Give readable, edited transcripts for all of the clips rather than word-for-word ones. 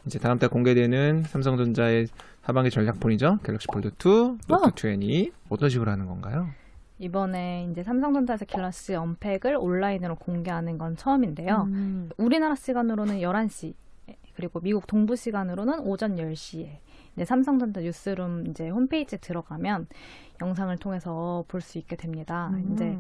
이제 다음 달 공개되는 삼성전자의 하반기 전략폰이죠. 갤럭시 폴드 2, 노트 20 어떤 식으로 하는 건가요? 이번에 이제 삼성전자에서 갤럭시 언팩을 온라인으로 공개하는 건 처음인데요. 우리나라 시간으로는 11시, 그리고 미국 동부 시간으로는 오전 10시에 이제 삼성전자 뉴스룸 이제 홈페이지에 들어가면 영상을 통해서 볼 수 있게 됩니다. 이제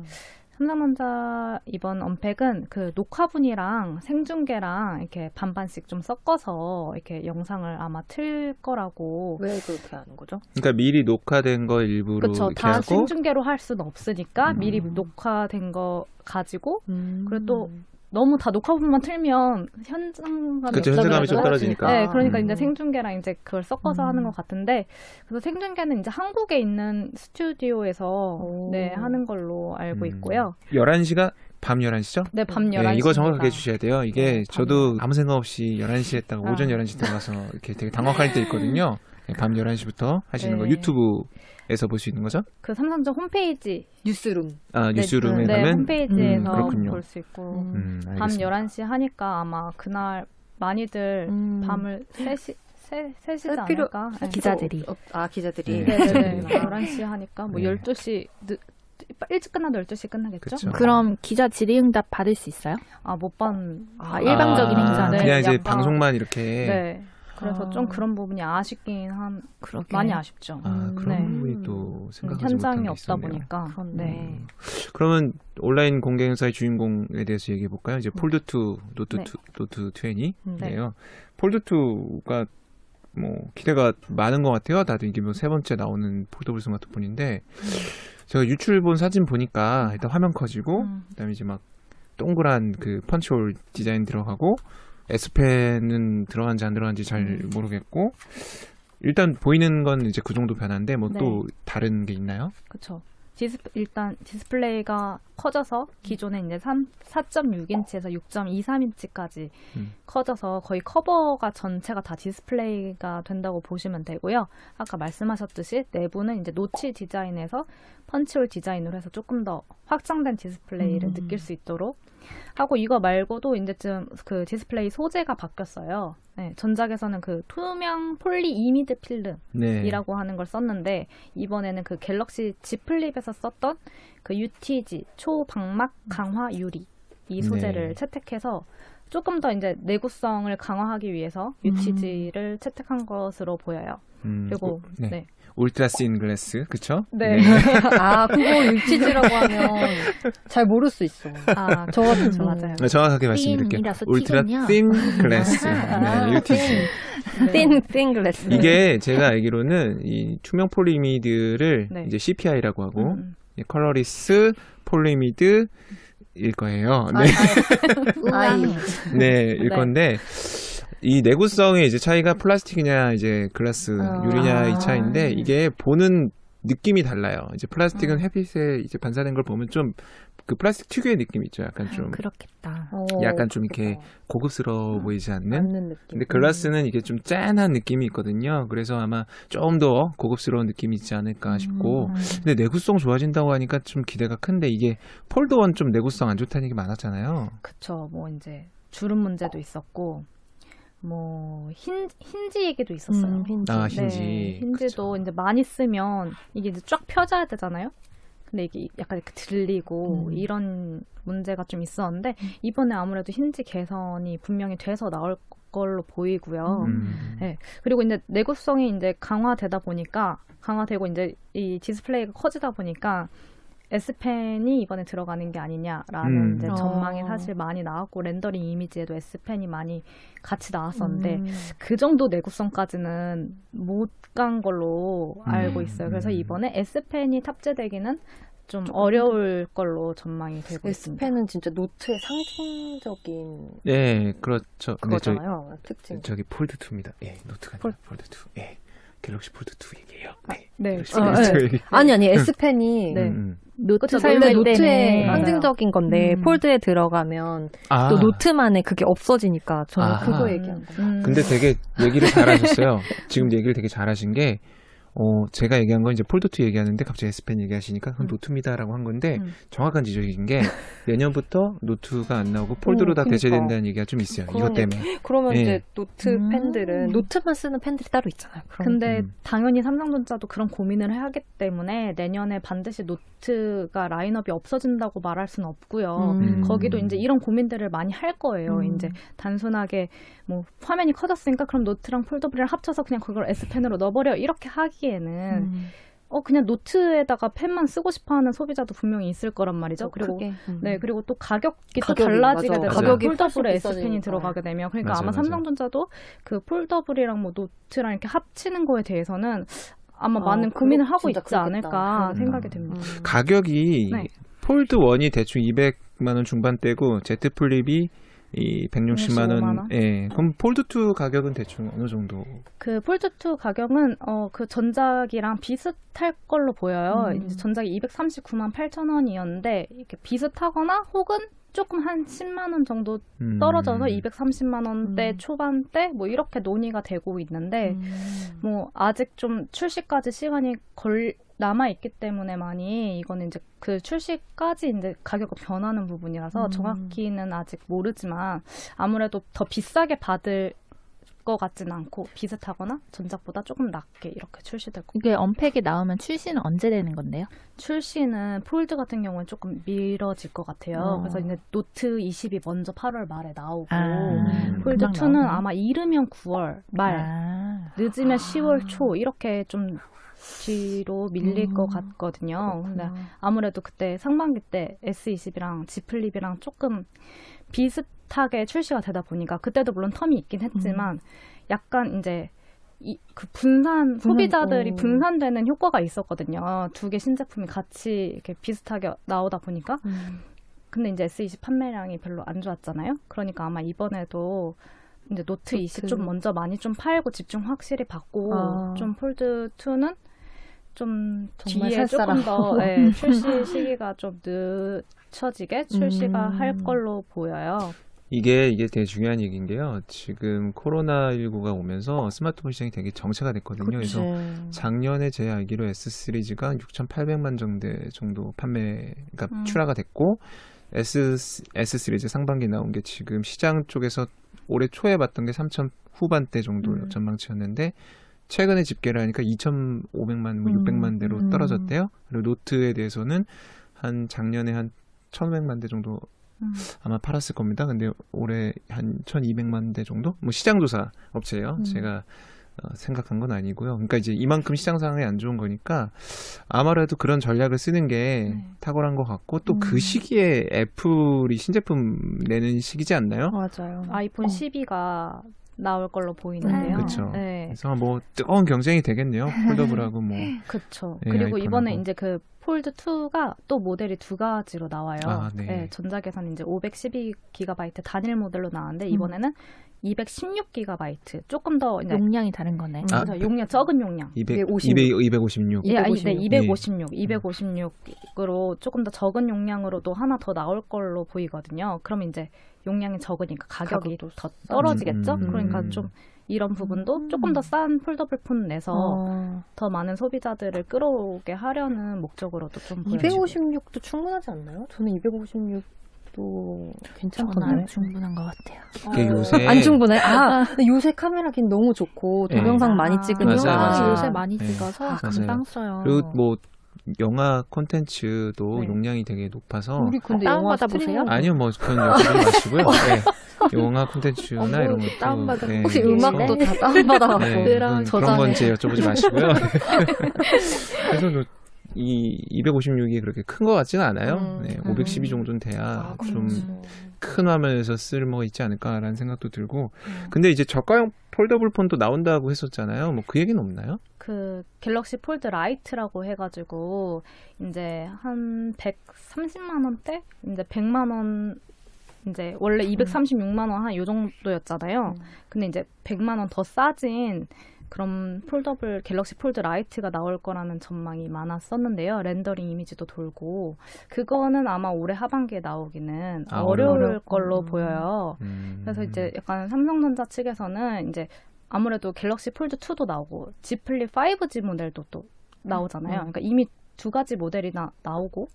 삼성전자 이번 언팩은 그 녹화분이랑 생중계랑 이렇게 반반씩 좀 섞어서 이렇게 영상을 아마 틀 거라고. 왜 그렇게 하는 거죠? 그러니까 미리 녹화된 거 일부로 그렇죠. 이렇게 다 하고 생중계로 할 수는 없으니까 미리 녹화된 거 가지고 그리고 또 너무 다 녹화분만 틀면 현장감이 그렇죠. 현장감이 좀 없잖아요. 떨어지니까. 네, 그러니까 이제 생중계랑 이제 그걸 섞어서 하는 것 같은데, 그래서 생중계는 이제 한국에 있는 스튜디오에서 네, 하는 걸로 알고 있고요. 11시가 밤 11시죠? 네, 밤 11시. 네, 이거 정확하게 해주셔야 돼요. 이게 네, 저도 아무 생각 없이 11시에 했다가 오전 11시 들어가서 이렇게 되게 당황할 때 있거든요. 네, 밤 11시부터 하시는 거 네. 유튜브에서 볼 수 있는 거죠? 그 삼성전자 홈페이지. 뉴스룸. 아, 뉴스룸에 네, 가면 홈페이지에서 그렇군요. 볼 수 있고. 밤 알겠습니다. 11시 하니까 아마 그날 많이들 밤을 3시지 않을까? 네. 기자들이. 기자들이. 네네네. 네. 11시 하니까 뭐 네. 12시 일찍 끝나도 12시 끝나겠죠? 그쵸. 그럼 기자 질의응답 받을 수 있어요? 아, 못 받는. 일방적인 행사는. 네, 그냥 이제 약간, 방송만 이렇게 네. 그래서 좀 그런 부분이 아쉽긴 그러게. 많이 아쉽죠. 그런 네. 부분이 또 생각하지 현장이 못한 게 없다 있었네요. 보니까. 네. 그러면 온라인 공개 행사의 주인공에 대해서 얘기해 볼까요? 이제 폴드 2, 노트 네. 2, 노트 20이에요. 네. 폴드 2가 뭐 기대가 많은 것 같아요. 다들 이게 뭐 세 번째 나오는 폴더블 스마트폰인데 제가 유출 본 사진 보니까 일단 화면 커지고 그다음에 이제 막 동그란 그 펀치홀 디자인 들어가고 S펜은 들어간지 안 들어간지 잘 모르겠고 일단 보이는 건 이제 그 정도 변화인데 뭐 또 네. 다른 게 있나요? 그렇죠. 일단 디스플레이가 커져서 기존에 이제 4.6인치에서 6.23인치까지 커져서 거의 커버가 전체가 다 디스플레이가 된다고 보시면 되고요. 아까 말씀하셨듯이 내부는 이제 노치 디자인에서 펀치홀 디자인으로 해서 조금 더 확장된 디스플레이를 느낄 수 있도록 하고 이거 말고도 이제 좀 그 디스플레이 소재가 바뀌었어요. 네, 전작에서는 그 투명 폴리 이미드 필름이라고 하는 걸 썼는데 이번에는 그 갤럭시 Z 플립에서 썼던 그 UTG 초방막 강화 유리 이 소재를 채택해서 조금 더 이제 내구성을 강화하기 위해서 UTG를 채택한 것으로 보여요. 그리고 네. 울트라 씬 글래스, 그쵸? 네. 그거 UTG라고 하면 잘 모를 수 있어. 저 같은 맞아요. 네, 정확하게 말씀드릴게요. 씬이라서 울트라 튀군요. 씬 글래스, 네, UTG. 띵 글래스. 이게 제가 알기로는 이 투명 폴리미드를 네. 이제 CPI라고 하고 컬러리스 폴리미드 일 거예요. 네. 네, 일 건데 이 내구성의 이제 차이가 플라스틱이냐 이제 글라스 유리냐 이 차이인데 이게 보는 느낌이 달라요. 이제 플라스틱은 햇빛에 이제 반사된 걸 보면 좀 그 플라스틱 특유의 느낌이 있죠. 약간 좀 그렇겠다. 약간 좀 이렇게 고급스러워 보이지 않는. 맞는 느낌. 근데 글라스는 이게 좀 짠한 느낌이 있거든요. 그래서 아마 좀 더 고급스러운 느낌이 있지 않을까 싶고. 근데 내구성 좋아진다고 하니까 좀 기대가 큰데 이게 폴드 1 좀 내구성 안 좋다는 얘기 많았잖아요. 그쵸. 뭐 이제 주름 문제도 있었고 뭐 힌지 얘기도 있었어요. 힌지. 네, 힌지도 이제 많이 쓰면 이게 이제 쫙 펴져야 되잖아요. 근데 이게 약간 이렇게 들리고 이런 문제가 좀 있었는데 이번에 아무래도 힌지 개선이 분명히 돼서 나올 걸로 보이고요. 네. 그리고 이제 내구성이 이제 강화되고 이제 이 디스플레이가 커지다 보니까 S펜이 이번에 들어가는 게 아니냐라는 이제 전망이 사실 많이 나왔고 렌더링 이미지에도 S펜이 많이 같이 나왔었는데 그 정도 내구성까지는 못 간 걸로 알고 있어요. 그래서 이번에 S펜이 탑재되기는 좀 어려울 걸로 전망이 되고 있습니다. S펜은 진짜 노트의 상징적인 네, 그렇죠. 그거잖아요. 특징. 저기 폴드 2입니다. 예, 노트가 아니라 폴드 2. 예. 갤럭시 폴드 2 얘기예요. 네. 네. 갤럭시 폴드 2 얘기. 아니 S펜이 네. 노트 원래 사용할 노트의 때는 상징적인 건데 폴드에 들어가면 또 노트만의 그게 없어지니까 저는 그거 얘기한 거예요. 근데 되게 얘기를 잘하셨어요. 지금 얘기를 되게 잘하신 게 제가 얘기한 건 이제 폴드2 얘기하는데 갑자기 S펜 얘기하시니까 그건 노트입니다라고 한 건데 정확한 지적인 게 내년부터 노트가 안 나오고 폴드로 다 그러니까. 대체된다는 얘기가 좀 있어요. 이것 때문에. 그러면 예. 이제 노트 팬들은 노트만 쓰는 팬들이 따로 있잖아요. 그럼. 근데 당연히 삼성전자도 그런 고민을 해야 하기 때문에 내년에 반드시 노트가 라인업이 없어진다고 말할 수는 없고요. 거기도 이제 이런 고민들을 많이 할 거예요. 이제 단순하게 뭐 화면이 커졌으니까 그럼 노트랑 폴더블을 합쳐서 그냥 그걸 S펜으로 넣어버려 이렇게 하기에는 그냥 노트에다가 펜만 쓰고 싶어하는 소비자도 분명히 있을 거란 말이죠. 그리고 네, 그리고 또 가격이 또 달라지게 맞아. 되죠. 가격이 폴더블에 훨씬 S펜이 비싸지니까. 들어가게 되면 그러니까 맞아요, 아마 맞아요. 삼성전자도 그 폴더블이랑 뭐 노트랑 이렇게 합치는 거에 대해서는 아마 많은 고민을 하고 진짜 있지 그러겠다. 않을까 생각이 됩니다. 가격이 네. 폴드 1이 대충 200만 원 중반대고 Z 플립이 이 165만 165만 원. 원? 예. 그럼 폴드 2 가격은 대충 어느 정도? 그 폴드2 가격은 그 전작이랑 비슷할 걸로 보여요. 이제 전작이 239만 8천 원이었는데 이렇게 비슷하거나 혹은 조금 한 10만 원 정도 떨어져서 230만 원대 초반대 뭐 이렇게 논의가 되고 있는데 뭐 아직 좀 출시까지 시간이 남아 있기 때문에 많이 이거는 이제 그 출시까지 이제 가격이 변하는 부분이라서 정확히는 아직 모르지만 아무래도 더 비싸게 받을 것 같진 않고 비슷하거나 전작보다 조금 낮게 이렇게 출시될 것 같아요. 이게 언팩이 나오면 출시는 언제 되는 건데요? 출시는 폴드 같은 경우는 조금 미뤄질 것 같아요. 그래서 이제 노트 20이 먼저 8월 말에 나오고 폴드 금방 2는 나오네. 아마 이르면 9월 말, 늦으면 10월 초 이렇게 좀 뒤로 밀릴 것 같거든요. 근데 아무래도 그때 상반기 때 S20이랑 G 플립이랑 조금 비슷하게 출시가 되다 보니까 그때도 물론 텀이 있긴 했지만 약간 이제 그 소비자들이 분산되는 효과가 있었거든요. 두 개 신제품이 같이 이렇게 비슷하게 나오다 보니까. 근데 이제 S20 판매량이 별로 안 좋았잖아요. 그러니까 아마 이번에도 이제 노트 20 좀 먼저 많이 좀 팔고 집중 확실히 받고 좀 폴드 2는 좀 정말 뒤에 조금 쌀쌀하고. 더 출시 시기가 좀 늦춰지게 출시가 할 걸로 보여요. 이게 되게 중요한 얘기인 게요. 지금 코로나19가 오면서 스마트폰 시장이 되게 정체가 됐거든요. 그래서 작년에 제 알기로 S 시리즈가 6,800만 정도 그러니까 출하가 됐고 S 시리즈 상반기 나온 게 지금 시장 쪽에서 올해 초에 봤던 게 3,000 후반대 정도 전망치였는데 최근에 집계를 하니까 2,500만, 600만 대로 떨어졌대요. 그리고 노트에 대해서는 작년에 한 1,500만 대 정도 아마 팔았을 겁니다. 근데 올해 한 1,200만 대 정도? 뭐 시장조사 업체예요. 제가 생각한 건 아니고요. 그러니까 이제 이만큼 시장 상황이 안 좋은 거니까 아무래도 그런 전략을 쓰는 게 탁월한 것 같고 또 그 시기에 애플이 신제품 내는 시기지 않나요? 맞아요. 아이폰 12가 나올 걸로 보이는데요. 그렇죠. 네. 그래서 뭐 뜨거운 경쟁이 되겠네요. 폴더블하고 뭐. 그렇죠. 네, 그리고 이번에 아이폰하고. 이제 그 폴드 2가 또 모델이 두 가지로 나와요. 아, 네. 전작에서는 이제 512GB 단일 모델로 나왔는데 이번에는 216GB 조금 더 이제 용량이 다른 거네. 아, 용량 적은 용량. 256. 예, 아니, 네, 256. 256으로 조금 더 적은 용량으로도 하나 더 나올 걸로 보이거든요. 그러면 이제 용량이 적으니까 가격이 더 떨어지겠죠? 그러니까 좀 이런 부분도 조금 더 싼 폴더블 폰 내서 더 많은 소비자들을 끌어오게 하려는 목적으로도 좀 보여지고. 256도 충분하지 않나요? 저는 256도 괜찮던데. 저는 충분한 것 같아요. 이게 요새 안 충분해? 근데 요새 카메라긴 너무 좋고 네. 동영상 많이 찍으니까 맞아요. 요새 많이 네. 찍어서 금방 써요. 그리고 뭐 영화 콘텐츠도 네. 용량이 되게 높아서 우리 근데 다운받아 영화 스트리밍 보세요? 아니요 뭐 그건 여쭤보지 마시고요. 네. 영화 콘텐츠나 이런 것도 다운받아. 혹시 음악도 다 다운받아갖고 그런 건 제 여쭤보지 마시고요. 그래서 이 256이 그렇게 큰 것 같지는 않아요. 네, 512 정도는 돼야 좀 큰 화면에서 쓸모가 있지 않을까라는 생각도 들고. 근데 이제 저가형 폴더블 폰도 나온다고 했었잖아요. 뭐 그 얘기는 없나요? 그 갤럭시 폴드 라이트라고 해가지고 이제 한 130만 원대, 이제 100만 원, 이제 원래 236만 원 한 요 정도였잖아요. 근데 이제 100만 원 더 싸진 그런 갤럭시 폴드 라이트가 나올 거라는 전망이 많았었는데요. 렌더링 이미지도 돌고 그거는 아마 올해 하반기에 나오기는 어려울 걸로 보여요. 그래서 이제 약간 삼성전자 측에서는 이제 아무래도 갤럭시 폴드 2도 나오고 Z 플립 5G 모델도 또 나오잖아요. 그러니까 이미 두 가지 모델이 나오고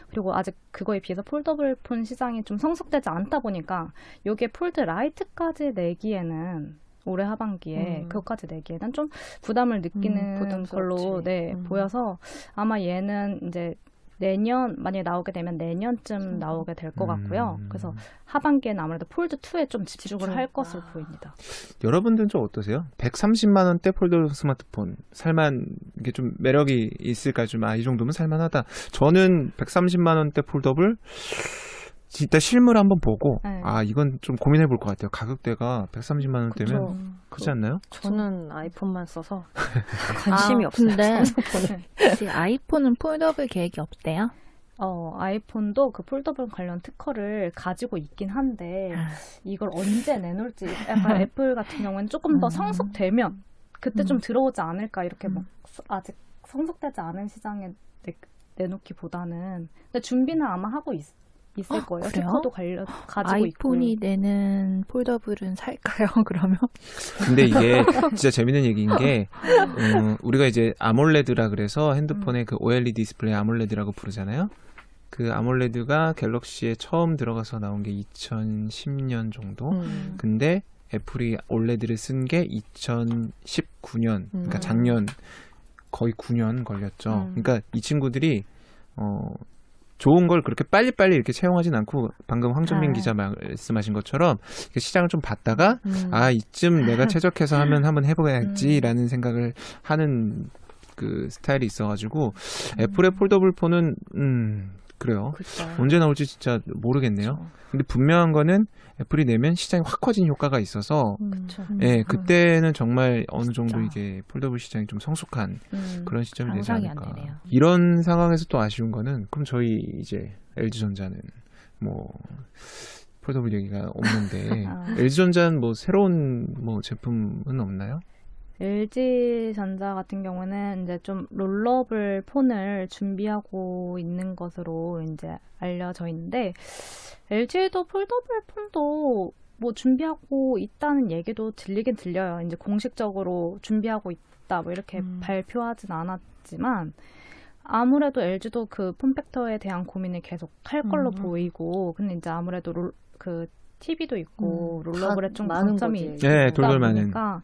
그리고 아직 그거에 비해서 폴더블 폰 시장이 좀 성숙되지 않다 보니까 여기에 폴드 라이트까지 내기에는 올해 하반기에 그것까지 내기에는 좀 부담을 느끼는 걸로 보여서 아마 얘는 이제 내년 만약에 나오게 되면 내년쯤 나오게 될 것 같고요. 그래서 하반기에는 아무래도 폴드 2에 좀 집중을 할 것으로 보입니다. 여러분들은 좀 어떠세요? 130만 원대 폴더블 스마트폰 살만 이게 좀 매력이 있을까 좀 이 정도면 살만하다. 저는 130만 원대 폴더블 진짜 실물 한번 보고 이건 좀 고민해 볼 것 같아요. 가격대가 130만 원대면 그렇지 않나요? 저는 아이폰만 써서 관심이 없어요. 근데 혹시 아이폰은 폴더블 계획이 없대요? 아이폰도 그 폴더블 관련 특허를 가지고 있긴 한데 이걸 언제 내놓을지 약간 애플 같은 경우는 조금 더 성숙되면 그때 좀 들어오지 않을까 이렇게 뭐 아직 성숙되지 않은 시장에 내놓기보다는 근데 준비는 아마 하고 있을 거예요. 그래요? 특허도 가지고 아이폰이 있고. 내는 폴더블은 살까요? 그러면? 근데 이게 진짜 재밌는 얘기인 게 우리가 이제 아몰레드라 그래서 핸드폰의 그 OLED 디스플레이 아몰레드라고 부르잖아요. 그 아몰레드가 갤럭시에 처음 들어가서 나온 게 2010년 정도. 근데 애플이 OLED를 쓴 게 2019년. 그러니까 작년 거의 9년 걸렸죠. 그러니까 이 친구들이 좋은 걸 그렇게 빨리빨리 이렇게 채용하진 않고 방금 황정민 기자 말씀하신 것처럼 시장을 좀 봤다가 이쯤 내가 최적해서 한번 해봐야지라는 생각을 하는 그 스타일이 있어가지고 애플의 폴더블 폰은 그래요. 그쵸. 언제 나올지 진짜 모르겠네요. 근데 분명한 거는 애플이 내면 시장이 확 커진 효과가 있어서 예, 그때는 정말 어느 정도 이게 폴더블 시장이 좀 성숙한 그런 시점이 되지 상상이 안 않을까. 되네요. 이런 상황에서 또 아쉬운 거는 그럼 저희 이제 LG전자는 뭐 폴더블 얘기가 없는데 LG전자는 뭐 새로운 뭐 제품은 없나요? LG전자 같은 경우는 이제 좀 롤러블 폰을 준비하고 있는 것으로 이제 알려져 있는데 LG도 폴더블 폰도 뭐 준비하고 있다는 얘기도 들리긴 들려요. 이제 공식적으로 준비하고 있다 뭐 이렇게 발표하진 않았지만 아무래도 LG도 그 폼팩터에 대한 고민을 계속 할 걸로 보이고 근데 이제 아무래도 그 TV도 있고 롤러블에 좀 강점이 있다 보니까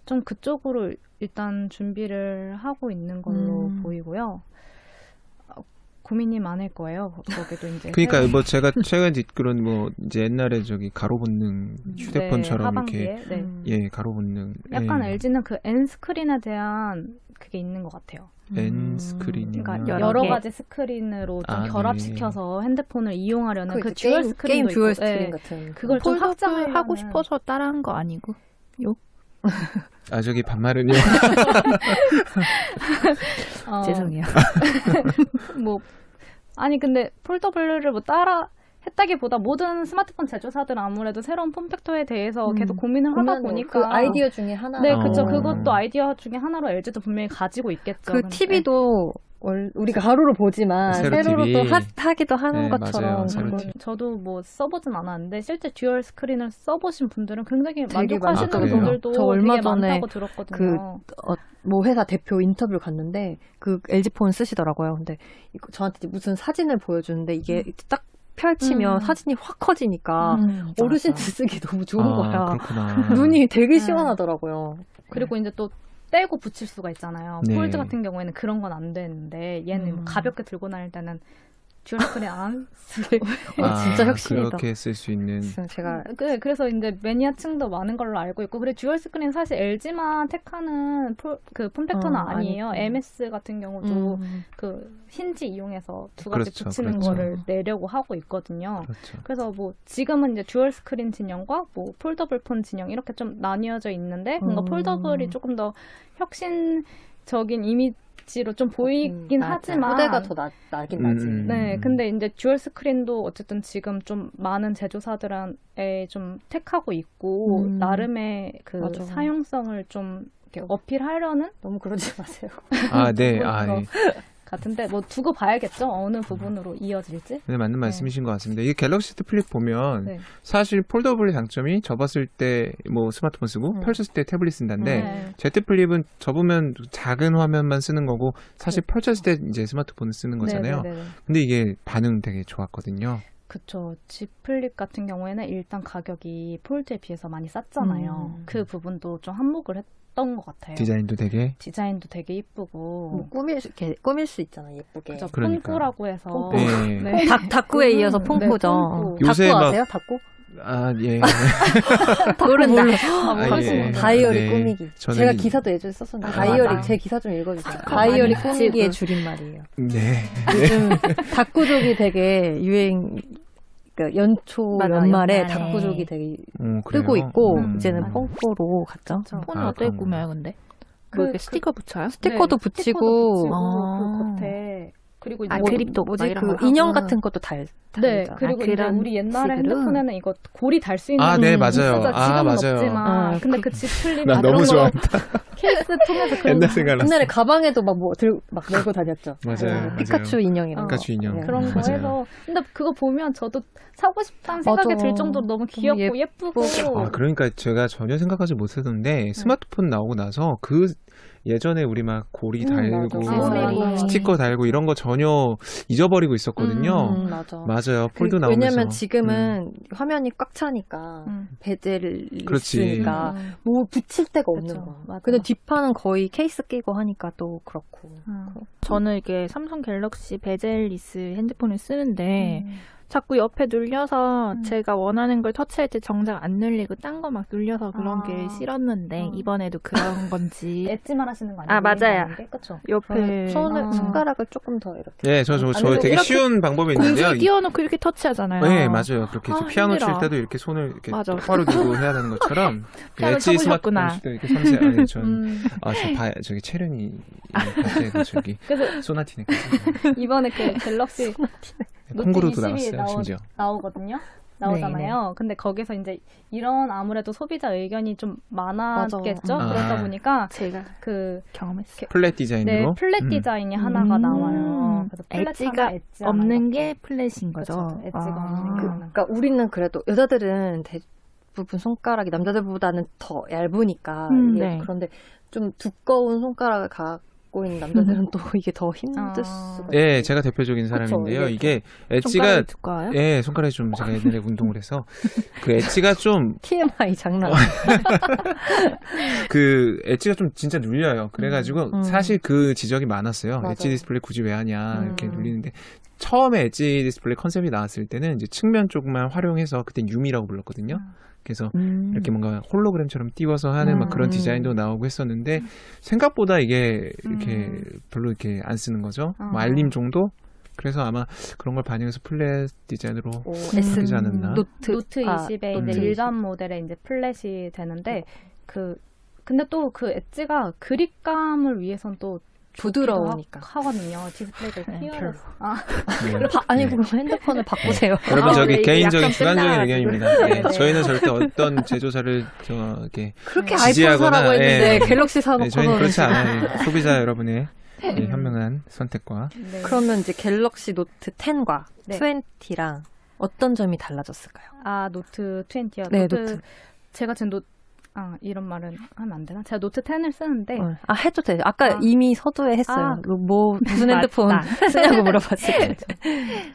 좀 그쪽으로 일단 준비를 하고 있는 걸로 보이고요. 고민이 많을 거예요. 거기도 이제. 그러니까 뭐 제가 최근 듣기로는 뭐 이제 옛날에 저기 가로 본능 휴대폰처럼 이렇게 예 가로 본능. 약간 LG는 그 N 스크린에 대한 그게 있는 것 같아요. N 스크린이 그러니까 여러 가지 스크린으로 좀 결합시켜서 핸드폰을 이용하려는 그 듀얼 스크린도 게임 듀얼 있고, 스크린 같은 그걸 좀 확장을 하고 싶어서 따라한 거 아니고 요? 저기 반말은요. 죄송해요. 뭐 아니 근데 폴더블을 뭐 따라 했다기보다 모든 스마트폰 제조사들은 아무래도 새로운 폼팩터에 대해서 계속 고민을 하다 보니까 그 아이디어 중에 하나. 네, 그렇죠. 그것도 아이디어 중에 하나로 LG도 분명히 가지고 있겠죠. 그 TV도 우리가 가로로 보지만 세로로 또 하기도 하는 것처럼. 저도 뭐 써보진 않았는데 실제 듀얼 스크린을 써보신 분들은 굉장히 되게 만족하시는 분들도 저 얼마 되게 전에 많다고 들었거든요. 뭐 회사 대표 인터뷰를 갔는데 그 LG 폰 쓰시더라고요. 근데 저한테 무슨 사진을 보여주는데 이게 딱 펼치면 사진이 확 커지니까 어르신들 쓰기 너무 좋은 거야. 그렇구나. 눈이 되게 시원하더라고요. 그리고 이제 또 떼고 붙일 수가 있잖아요. 폴드 같은 경우에는 그런 건 안 되는데 얘는 뭐 가볍게 들고 다닐 때는 듀얼 스크린 안 쓰고 진짜 혁신이다. 그렇게 쓸 수 있는. 제가 그래서 이제 매니아층도 많은 걸로 알고 있고 그래 듀얼 스크린 사실 LG만 택하는 그 폼팩터는 아니에요. MS 같은 경우도 그 힌지 이용해서 두 가지 붙이는 거를 내려고 하고 있거든요. 그래서 뭐 지금은 이제 듀얼 스크린 진영과 뭐 폴더블 폰 진영 이렇게 좀 나뉘어져 있는데 뭔가 폴더블이 조금 더 혁신적인 이미지로 좀 보이긴 하지만 후대가 더 나긴 나지. 네, 근데 이제 듀얼 스크린도 어쨌든 지금 좀 많은 제조사들에 좀 택하고 있고 나름의 그 사용성을 좀 이렇게 어필하려는 너무 그러지 마세요. 네. 같은데 뭐 두고 봐야겠죠. 어느 부분으로 이어질지. 네, 맞는 말씀이신 것 같습니다. 이게 갤럭시 Z 플립 보면 네. 사실 폴더블의 장점이 접었을 때 뭐 스마트폰 쓰고 펼쳤을 때 태블릿 쓴다는데 네. Z 플립은 접으면 작은 화면만 쓰는 거고 사실 펼쳤을 때 이제 스마트폰을 쓰는 거잖아요. 네네네. 근데 이게 반응 되게 좋았거든요. 그쵸. Z 플립 같은 경우에는 일단 가격이 폴드에 비해서 많이 쌌잖아요. 그 부분도 좀 한몫을 했던 것 같아요. 디자인도 되게 디자인도 되게 이쁘고. 뭐 꾸밀 수 있잖아, 예쁘게. 그죠. 그러니까. 폰꾸라고 해서. 폰꾸. 네. 네. 닭구에 이어서 네, 폰꾸죠. 폰꾸. 요새 닭구 막- 아세요? 닭구? 아 예. 모른다. 예. 다이어리 네. 꾸미기. 저는 제가 기사도 예전에 썼었는데 아, 다이어리 맞아. 제 기사 좀 읽어주세요. 스티커 다이어리 많이 꾸미기의 붙이고. 줄임말이에요. 네. 요즘 닭구족이 되게 유행. 그러니까 연초 맞아, 연말에 연말에. 닭구족이 되게 그래요? 뜨고 있고 이제는 맞아. 폰꾸로 갔죠. 그쵸. 폰을 아, 어떻게 그런 꾸며요, 근데? 그- 뭐 이렇게 스티커 붙여요? 스티커도 네, 붙이고, 붙이고 아. 그 겉에 그리고 이제 아, 뭐- 그립톡 막 뭐지 이런 그 거 인형 하고. 같은 것도 달잖아. 네, 그리고 이제 그런 우리 옛날에 식으로? 핸드폰에는 이거 고리 달 수 있는 아, 네, 거 맞아요. 있었죠. 아, 지금은 맞아요. 없지만 아, 근데 그 지플립 나 너무 그런 거 좋아한다. 케이스 통해서 그런 옛날 생각났어. 옛날에 가방에도 막 뭐 들고 막 메고 다녔죠. 맞아요. 피카츄 인형이랑. 피카츄 인형. 네. 그런 거 맞아요. 해서 근데 그거 보면 저도 사고 싶다는 생각이 맞아. 들 정도로 너무 귀엽고 예쁘고 아, 그러니까 제가 전혀 생각하지 못했는데 스마트폰 나오고 나서 그 예전에 우리 막 고리 달고 맞아. 스티커 달고 이런 거 전혀 잊어버리고 있었거든요. 맞아. 맞아요. 폴드 그, 나오면서. 왜냐면 지금은 화면이 꽉 차니까 음. 베젤이 그렇지. 있으니까 음. 뭐 붙일 데가 없는 그쵸. 거야. 맞아. 근데 뒷판은 거의 케이스 끼고 하니까 또 그렇고. 저는 이게 삼성 갤럭시 베젤리스 핸드폰을 쓰는데 음. 자꾸 옆에 눌려서 음. 제가 원하는 걸 터치할 때 정작 안 눌리고 딴 거 막 눌려서 그런 아. 게 싫었는데 어. 이번에도 그런 건지 엣지만 하시는 거 아니에요? 아, 맞아요. 그렇죠. 옆에 손을 손가락을 조금 더 이렇게. 네, 저 아니면 되게 이렇게 쉬운 방법이 있는데요. 공중에 띄워놓고 이렇게 터치하잖아요. 네, 맞아요. 그렇게 아, 피아노 칠 힘들어. 때도 이렇게 손을 이렇게 맞아. 똑바로 두고 해야 되는 것처럼 피아노 엣지 쳐보셨구나. 스마트폰 도 이렇게 섬세. 아니, 전 음. 저기 체련이 갑자기 저기 그래서 소나티네. 이번에 그 갤럭시 노트 콩그루도 22에 나왔어요, 심지어. 나오거든요. 나오잖아요. 근데 거기서 이제 이런 아무래도 소비자 의견이 좀 많았겠죠. 맞아. 그러다 아. 보니까 제가 그 경험했어요. 플랫 네, 디자인으로. 플랫 디자인이 하나가 나와요. 그래서 엣지가 플랫하나 엣지 하나 없는 이렇게. 게 플랫인 거죠. 그쵸, 엣지가 없는 게. 그러니까 우리는 그래도 여자들은 대부분 손가락이 남자들보다는 더 얇으니까 이게 네. 그런데 좀 두꺼운 손가락을 갖고 있는 남자들은 또 이게 더 힘들 수가 예, 있어요. 제가 대표적인 사람인데요. 이게 엣지가 손가락이 두꺼워요? 예, 손가락이 좀 제가 옛날에 운동을 해서 그 엣지가 좀 TMI 장난. 그 엣지가 좀 진짜 눌려요. 그래가지고 사실 그 지적이 많았어요. 맞아. 엣지 디스플레이 굳이 왜 하냐 이렇게 눌리는데 처음에 엣지 디스플레이 컨셉이 나왔을 때는 이제 측면 쪽만 활용해서 그때 유미라고 불렀거든요. 그래서 이렇게 뭔가 홀로그램처럼 띄워서 하는 막 그런 디자인도 나오고 했었는데 생각보다 이게 이렇게 별로 이렇게 안 쓰는 거죠. 뭐 알림 정도? 그래서 아마 그런 걸 반영해서 플랫 디자인으로 바뀌지 않았나. 노트 20에 노트 이제 20. 일반 모델에 이제 플랫이 되는데 근데 또 그 엣지가 그립감을 위해선 또 부드러우니까. 하거든요. 디스플레이를 별로. 띄워서. 아, 아니 네. 그럼 핸드폰을 바꾸세요. 여러분 아, 저기 이게 개인적인 약간 주관적인 끝나가지고. 의견입니다. 예, 네. 저희는 절대 어떤 제조사를 이렇게 그렇게 지지하거나, 아이폰 사라고 했는데 예. 갤럭시 사놓고는 저희는 그렇지 않아요. 예, 소비자 여러분의 예, 현명한 선택과 네. 그러면 이제 갤럭시 노트 10과 네. 20랑 어떤 점이 달라졌을까요? 아, 노트 20요. 네, 노트. 제가 지금 이런 말은 하면 안 되나? 제가 노트 10을 쓰는데 해도 돼요. 아까 이미 서두에 했어요. 무슨 핸드폰 쓰냐고 물어봤을 때.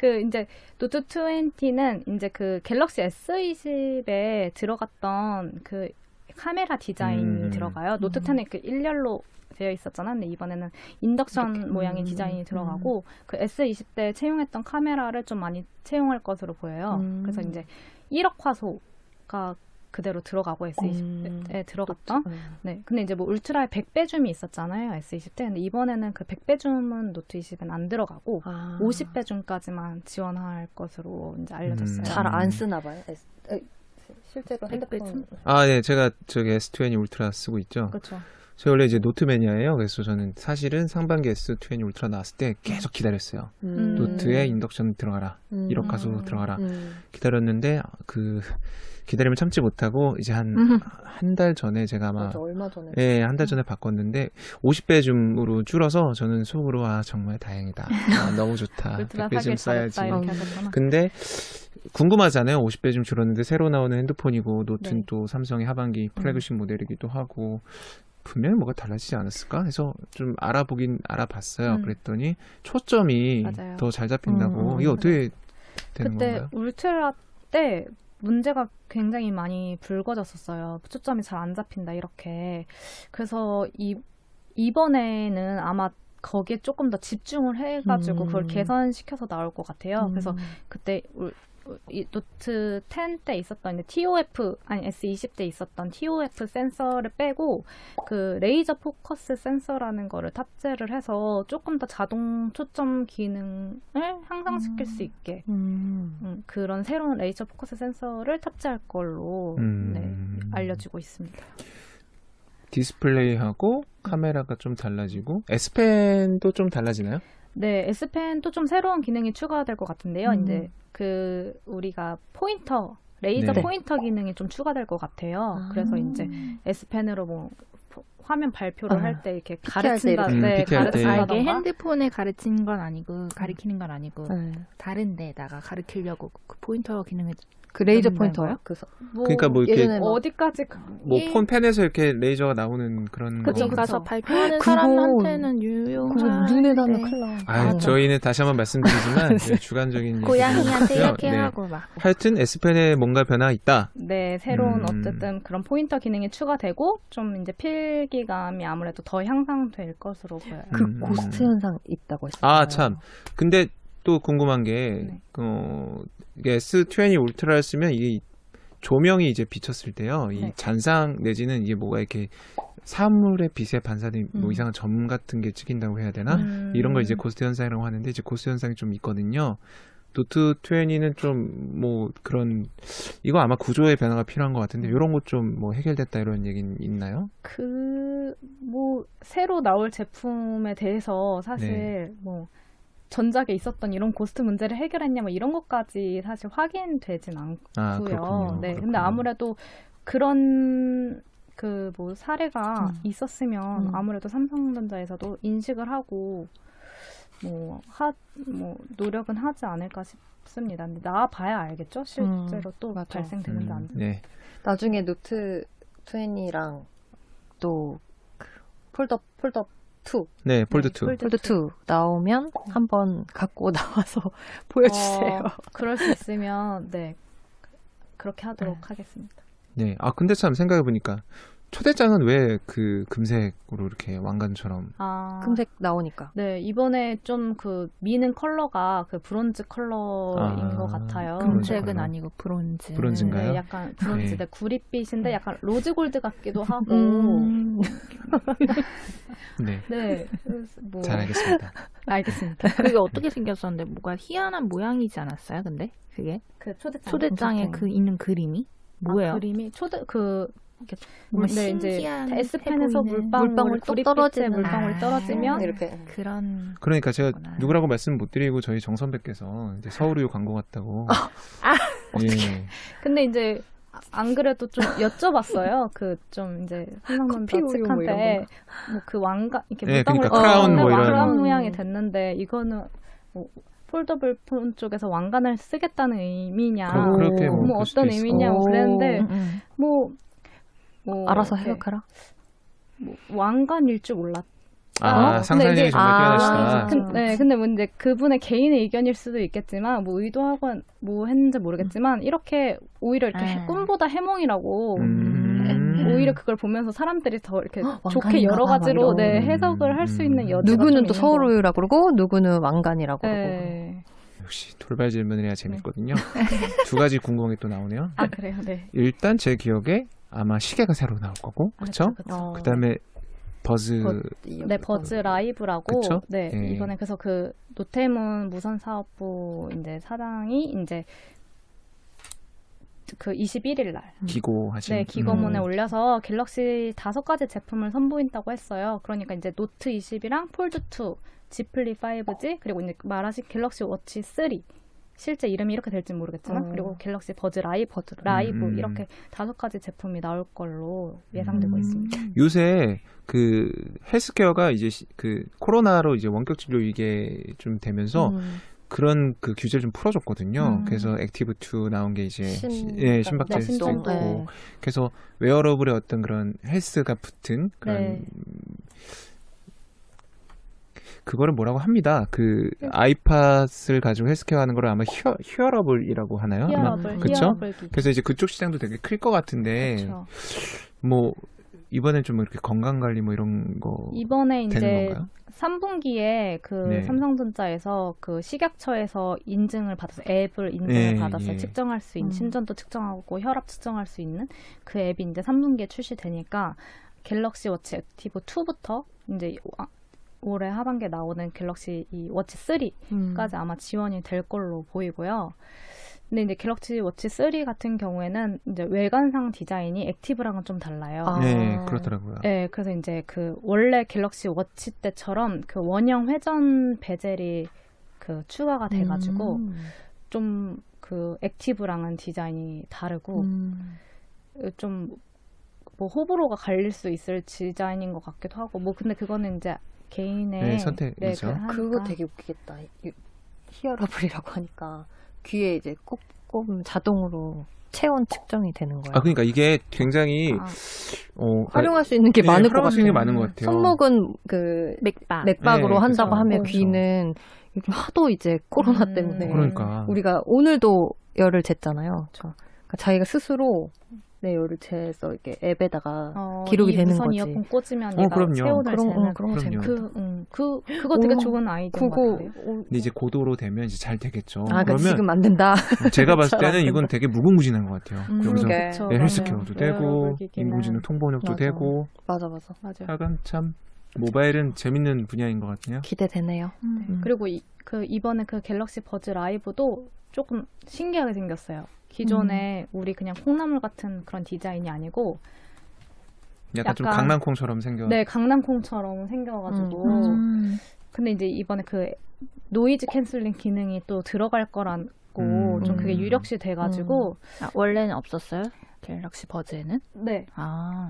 그 이제 노트 20는 이제 그 갤럭시 S20에 들어갔던 그 카메라 디자인이 들어가요. 노트 10에 그 일렬로 되어 있었잖아. 근데 이번에는 인덕션 이렇게. 모양의 디자인이 들어가고 그 S20 때 채용했던 카메라를 좀 많이 채용할 것으로 보여요. 그래서 이제 1억 화소가 그대로 들어가고 S20에 들어갔던. 네. 근데 이제 뭐 울트라의 100배 줌이 있었잖아요. S20 때. 근데 이번에는 그 100배 줌은 노트 20엔 안 들어가고 50배 줌까지만 지원할 것으로 이제 알려졌어요. 잘 안 쓰나 봐요. 실제로 핸드폰. 아, 네, 제가 저기 S20 울트라 쓰고 있죠. 그렇죠. 제가 원래 이제 노트 매니아예요. 그래서 저는 사실은 상반기 S20 울트라 나왔을 때 계속 기다렸어요. 노트에 인덕션 들어가라. 1억 가소 들어가라. 기다렸는데 그 기다림을 참지 못하고 이제 한 달 전에 제가 아마 맞아, 얼마 전에. 예, 한 달 전에 바꿨는데 50배 줌으로 줄어서 저는 속으로 정말 다행이다. 너무 좋다. 울트라 100배 줌 사길 써야지. 잘했다 이렇게 하셨구나. 근데 궁금하잖아요. 50배 좀 줄었는데 새로 나오는 핸드폰이고 노트는 네. 또 삼성의 하반기 플래그십 모델이기도 하고 분명히 뭐가 달라지지 않았을까 해서 좀 알아봤어요. 그랬더니 초점이 맞아요. 더 잘 잡힌다고. 이게 어떻게 되는 그때 건가요? 울트라 때 문제가 굉장히 많이 불거졌었어요. 초점이 잘 안 잡힌다 이렇게. 그래서 이번에는 아마 거기에 조금 더 집중을 해가지고 그걸 개선시켜서 나올 것 같아요. 그래서 그때 이 노트 10 때 있었던 이제 S20 때 있었던 TOF 센서를 빼고 그 레이저 포커스 센서라는 거를 탑재를 해서 조금 더 자동 초점 기능을 향상시킬 수 있게 그런 새로운 레이저 포커스 센서를 탑재할 걸로 네, 알려지고 있습니다. 디스플레이하고 카메라가 좀 달라지고 S펜도 좀 달라지나요? 네, S펜도 좀 새로운 기능이 추가될 것 같은데요. 이제 그 우리가 포인터 레이저 네. 포인터 기능이 좀 추가될 것 같아요. 그래서 이제 S펜으로 뭐 화면 발표를 할 때 이렇게 가르친다, 때 네, PTR 때. 이게 가르친다던가. 핸드폰에 가르치는 건 아니고 가리키는 건 아니고 네. 다른 데다가 가르치려고 그 포인터 기능을 그 레이저 그런 포인터요? 건가요? 그러니까 뭐 이렇게 예전에 막 어디까지 뭐 예. 폰 펜에서 이렇게 레이저가 나오는 그런 어디 건가요? 가서 발표하는 그거- 사람한테는 그거 유용한 눈에 닿으면 큰일 나. 아, 저희는 다시 한번 말씀드리지만 주관적인 고양이한테 얘기고요. 이렇게 네. 하고 막 하여튼 S펜에 뭔가 변화가 있다. 네, 새로운 어쨌든 그런 포인터 기능이 추가되고 좀 이제 필기감이 아무래도 더 향상될 것으로 보여요. 그 고스트 현상 있다고 했어요. 아, 참. 근데 또 궁금한 게, 네. 이게 S20 울트라를 쓰면 이게 조명이 이제 비쳤을 때요. 이 네. 잔상 내지는 이게 뭐가 이렇게 사물의 빛에 반사된 뭐 이상한 점 같은 게 찍힌다고 해야 되나? 이런 걸 이제 고스트 현상이라고 하는데 이제 고스트 현상이 좀 있거든요. 노트 20는 좀 뭐 그런 이거 아마 구조의 변화가 필요한 것 같은데 이런 것 좀 뭐 해결됐다 이런 얘기는 있나요? 뭐 새로 나올 제품에 대해서 사실 네. 뭐 전작에 있었던 이런 고스트 문제를 해결했냐 뭐 이런 것까지 사실 확인되진 않고요. 아, 그렇군요. 네, 그렇군요. 근데 아무래도 그런 그 뭐 사례가 있었으면 아무래도 삼성전자에서도 인식을 하고 뭐 노력은 하지 않을까 싶습니다. 근데 나와봐야 알겠죠? 실제로 또 맞아. 발생되는지 안 되는지. 네. 나중에 노트 20랑 또 그 폴더 2, 네, 폴드 2. 폴드 2 나오면 한번 갖고 나와서 보여주세요. 그럴 수 있으면 네 그렇게 하도록 하겠습니다. 네. 아, 근데 참 생각해보니까 초대장은 왜 그 금색으로 이렇게 왕관처럼. 아, 금색 나오니까. 네 이번에 좀 그 미는 컬러가 그 브론즈 컬러인 것 같아요. 금색. 금색은 아니고 브론즈. 브론즈인가요? 네, 약간 브론즈, 네. 네. 구릿빛인데 약간 로즈 골드 같기도 하고. 네. 네, 뭐 잘 알겠습니다. 알겠습니다. 그게 어떻게 생겼었는데 뭐가 희한한 모양이지 않았어요? 근데 그게 그 초대장에 그 있는 그림이 뭐예요? 그림이 뭔가 네, 이제 신기한 S펜에서 해 보이는 물방울 뚝 구릿빛에 떨어지는. 물방울 떨어지면 이렇게. 그런 그러니까 제가 그렇구나. 누구라고 말씀 못 드리고 저희 정 선배께서 이제 서울우유 광고 같다고. 예. 근데 이제 안 그래도 좀 여쭤봤어요. 그 좀 이제 삼성전자 커피 우유 뭐 이런 측한테 뭐 그 왕관 이렇게 네, 물방울 그러니까 크라운 뭐 이런. 왕관 모양이 됐는데 이거는 뭐 폴더블 폰 쪽에서 왕관을 쓰겠다는 의미냐, 그렇게 뭐 뭐 볼 수도 어떤 있을 의미냐고 오. 그랬는데 뭐 알아서 이렇게 해석해라. 뭐 왕관일 줄 몰랐. 아, 근데 상상력이 이게- 정말 뛰어나시다. 네, 근데 뭐 이제 그분의 개인의 의견일 수도 있겠지만 뭐 의도하고 뭐 했는지 모르겠지만 이렇게 오히려 이렇게 꿈보다 해몽이라고 오히려 그걸 보면서 사람들이 더 이렇게 좋게 왕관인가 여러 봐, 가지로 막 네, 이런. 해석을 할 수 있는 여지가 누구는 좀 또 있는 서울우유라 그러고 누구는 왕관이라고 거. 그러고. 네. 역시 돌발 질문을 해야 재밌거든요. 두 가지 궁금한 게 또 나오네요. 아 그래요, 네. 일단 제 기억에 아마 시계가 새로 나올 거고, 그렇죠? 그쵸. 그다음에 버즈 네, 버즈 라이브라고. 그쵸? 네, 예. 이번에 그래서 그 노태문 무선사업부 이제 사장이 이제 그 21일 날 기고하신. 네, 기고문에 올려서 갤럭시 5가지 제품을 선보인다고 했어요. 그러니까 이제 노트 20이랑 폴드 2, Z 플립 5G, 그리고 이제 말하신 갤럭시 워치 3. 실제 이름이 이렇게 될지 모르겠지만 그리고 갤럭시 버즈 라이브 이렇게 5가지 제품이 나올 걸로 예상되고 있습니다. 요새 그 헬스케어가 이제 그 코로나로 이제 원격 진료 이게 좀 되면서 그런 그 규제를 좀 풀어줬거든요. 그래서 액티브2 나온 게 이제 심박재 네, 있고 네. 그래서 웨어러블의 어떤 그런 헬스가 붙은 그런 네. 그거를 뭐라고 합니다. 그 아이팟을 가지고 헬스케어 하는 걸 아마 히어러블이라고 하나요? 아마 그쵸? 그래서 이제 그쪽 시장도 되게 클 것 같은데 그쵸. 뭐 이번엔 좀 이렇게 건강 관리 뭐 이런 거 이번에 되는 이제 건가요? 3분기에 그 네. 삼성전자에서 그 식약처에서 인증을 받아서 앱을 인증을 네, 받았어요. 예. 측정할 수 있는 신전도 측정하고 혈압 측정할 수 있는 그 앱이 이제 3분기에 출시되니까 갤럭시 워치 액티브 2부터 이제 올해 하반기에 나오는 갤럭시 이 워치 3까지 아마 지원이 될 걸로 보이고요. 근데 이제 갤럭시 워치 3 같은 경우에는 이제 외관상 디자인이 액티브랑은 좀 달라요. 네, 그렇더라고요. 네, 그래서 이제 그 원래 갤럭시 워치 때처럼 그 원형 회전 베젤이 그 추가가 돼가지고 좀 그 액티브랑은 디자인이 다르고 좀 뭐 호불호가 갈릴 수 있을 디자인인 것 같기도 하고 뭐 근데 그거는 이제 개인의 네, 선택이죠. 하니까. 그거 되게 웃기겠다. 히어러블이라고 하니까 귀에 이제 꼭 꼽으면 자동으로 체온 측정이 되는 거예요. 아 그러니까 이게 굉장히 활용할 수 있는 게 많을 것 활용할 수 있는 게 같아요. 많은 것 같아요. 손목은 그 맥박으로 네, 한다고 그렇죠. 하면 그렇죠. 귀는 요즘 하도 이제 코로나 때문에 그러니까 우리가 오늘도 열을 쟀잖아요. 그러니까 자기가 스스로 내 열을 재서 이렇게 앱에다가 기록이 이 되는 무선 거지. 이어폰 꽂으면 얘가 그럼요. 체온을 재는 그런 거 재밌다. 그거 되게 좋은 아이디어인 것 같아요. 근데 이제 고도로 되면 이제 잘 되겠죠. 그러니까 그러면 지금 안 된다. 제가 봤을 잘안 때는 된다. 이건 되게 무궁무진한 것 같아요. 여기서 그러게. 그쵸, 네, 헬스케어도 그러면 되고 웨어러블기기는 인공지능 통번역도 맞아. 되고 맞아. 맞아요. 하여간 참 모바일은 재밌는 분야인 것 같네요. 기대되네요. 그리고 이번에 그 갤럭시 버즈 라이브도 조금 신기하게 생겼어요. 기존에 우리 그냥 콩나물 같은 그런 디자인이 아니고 약간 좀 약간- 강낭콩처럼 생겨. 네, 강낭콩처럼 생겨가지고 근데 이제 이번에 그 노이즈 캔슬링 기능이 또 들어갈 거라고 좀 그게 유력시 돼가지고 원래는 없었어요? 갤럭시 버즈에는? 네.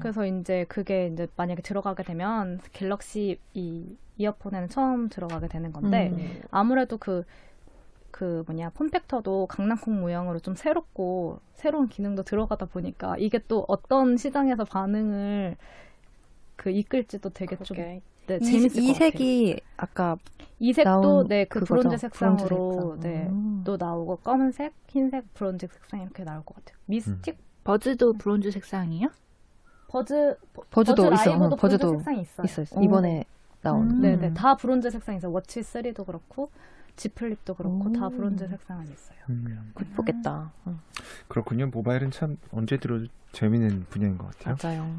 그래서 이제 그게 이제 만약에 들어가게 되면 갤럭시 이 이어폰에는 처음 들어가게 되는 건데 아무래도 그 폼팩터도 강낭콩 모양으로 좀 새롭고 새로운 기능도 들어가다 보니까 이게 또 어떤 시장에서 반응을 그 이끌지도 되게 좀 네, 재밌을 것 이 같아요. 색이 아까 이 색도 나온 네, 그 그거죠? 브론즈 색상으로 브론즈 색상. 네, 또 나오고 검은색, 흰색, 브론즈 색상 이렇게 나올 것 같아요. 미스틱 버즈도 브론즈 색상이에요? 버즈도 있어. 라이브도 브론즈 버즈도 색상이 있어요. 있어. 이번에 나온. 네네, 다 브론즈 색상이 있어요. 워치 3도 그렇고 Z 플립도 그렇고 다 브론즈 색상은 있어요. 예쁘겠다. 그렇군요. 모바일은 참 언제 들어도 재밌는 분야인 것 같아요. 맞아요.